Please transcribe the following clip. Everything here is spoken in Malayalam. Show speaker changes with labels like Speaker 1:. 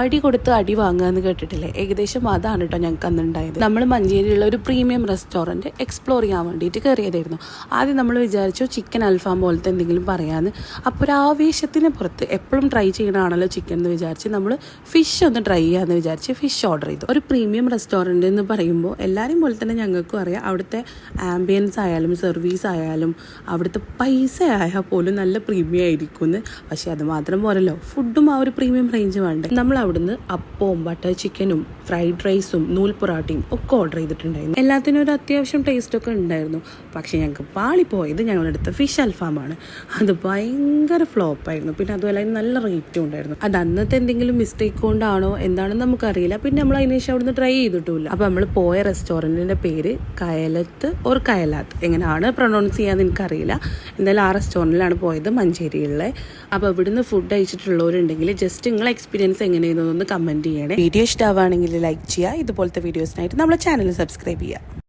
Speaker 1: അടി കൊടുത്ത് അടി വാങ്ങുക എന്ന് കേട്ടിട്ടില്ലേ? ഏകദേശം അതാണ് കേട്ടോ ഞങ്ങൾക്ക് അന്നുണ്ടായത്. നമ്മൾ മഞ്ചേരിയിലുള്ള ഒരു പ്രീമിയം റെസ്റ്റോറൻറ്റ് എക്സ്പ്ലോർ ചെയ്യാൻ വേണ്ടിയിട്ട് കയറിയതായിരുന്നു. ആദ്യം നമ്മൾ വിചാരിച്ചു ചിക്കൻ അൽഫാം പോലത്തെ എന്തെങ്കിലും പറയാമെന്ന്. അപ്പോൾ ഒരു ആവേശത്തിന് പുറത്ത് എപ്പോഴും ട്രൈ ചെയ്യണമാണല്ലോ ചിക്കൻ എന്ന് വിചാരിച്ച് നമ്മൾ ഫിഷ് ഒന്ന് ട്രൈ ചെയ്യാമെന്ന് വിചാരിച്ച് ഫിഷ് ഓർഡർ ചെയ്തു. ഒരു പ്രീമിയം റെസ്റ്റോറൻറ്റ് എന്ന് പറയുമ്പോൾ എല്ലാവരെയും പോലെ തന്നെ ഞങ്ങൾക്കും അറിയാം അവിടുത്തെ ആംബിയൻസ് ആയാലും സർവീസ് ആയാലും അവിടുത്തെ പൈസ ആയാൽ പോലും നല്ല പ്രീമിയം ആയിരിക്കും എന്ന്. പക്ഷേ അത് മാത്രം പോരല്ലോ, ഫുഡും ആ ഒരു പ്രീമിയം റേഞ്ച് വേണ്ടേ. നമ്മൾ അവിടുന്ന് അപ്പവും ബട്ടർ ചിക്കനും ഫ്രൈഡ് റൈസും നൂൽ പൊറാട്ടയും ഒക്കെ ഓർഡർ ചെയ്തിട്ടുണ്ടായിരുന്നു. എല്ലാത്തിനും ഒരു അത്യാവശ്യം ടേസ്റ്റൊക്കെ ഉണ്ടായിരുന്നു. പക്ഷേ ഞങ്ങൾക്ക് പാളിപ്പോയത് ഞങ്ങളെടുത്ത ഫിഷ് അൽഫാമാണ്. അത് ഭയങ്കര ഫ്ലോപ്പായിരുന്നു. പിന്നെ അതുപോലെ നല്ല റേറ്റും ഉണ്ടായിരുന്നു. അത് അന്നത്തെ എന്തെങ്കിലും മിസ്റ്റേക്ക് കൊണ്ടാണോ എന്താണെന്ന് നമുക്കറിയില്ല. പിന്നെ നമ്മൾ അതിന് ശേഷം അവിടുന്ന് ട്രൈ ചെയ്തിട്ടുമില്ല. അപ്പോൾ നമ്മൾ പോയ റെസ്റ്റോറൻറ്റിൻ്റെ പേര് കയലത്ത് ഓർ കയലാത്ത്, എങ്ങനെയാണ് പ്രൊണൗൺസ് ചെയ്യാന്ന് എനിക്കറിയില്ല. എന്തായാലും ആ റെസ്റ്റോറൻറ്റിലാണ് പോയത്, മഞ്ചേരിയിലെ. അപ്പോൾ ഇവിടുന്ന് ഫുഡ് കഴിച്ചിട്ടുള്ളവരുണ്ടെങ്കിൽ ജസ്റ്റ് നിങ്ങളെ എക്സ്പീരിയൻസ് എങ്ങനെയെന്നൊന്ന് കമൻറ്റ് ചെയ്യണേ. വീഡിയോ ഇഷ്ടമാവുകയാണെങ്കിൽ ലൈക്ക് ചെയ്യുക. ഇതുപോലത്തെ വീഡിയോസിനായിട്ട് നമ്മളെ ചാനൽ സബ്സ്ക്രൈബ് ചെയ്യുക.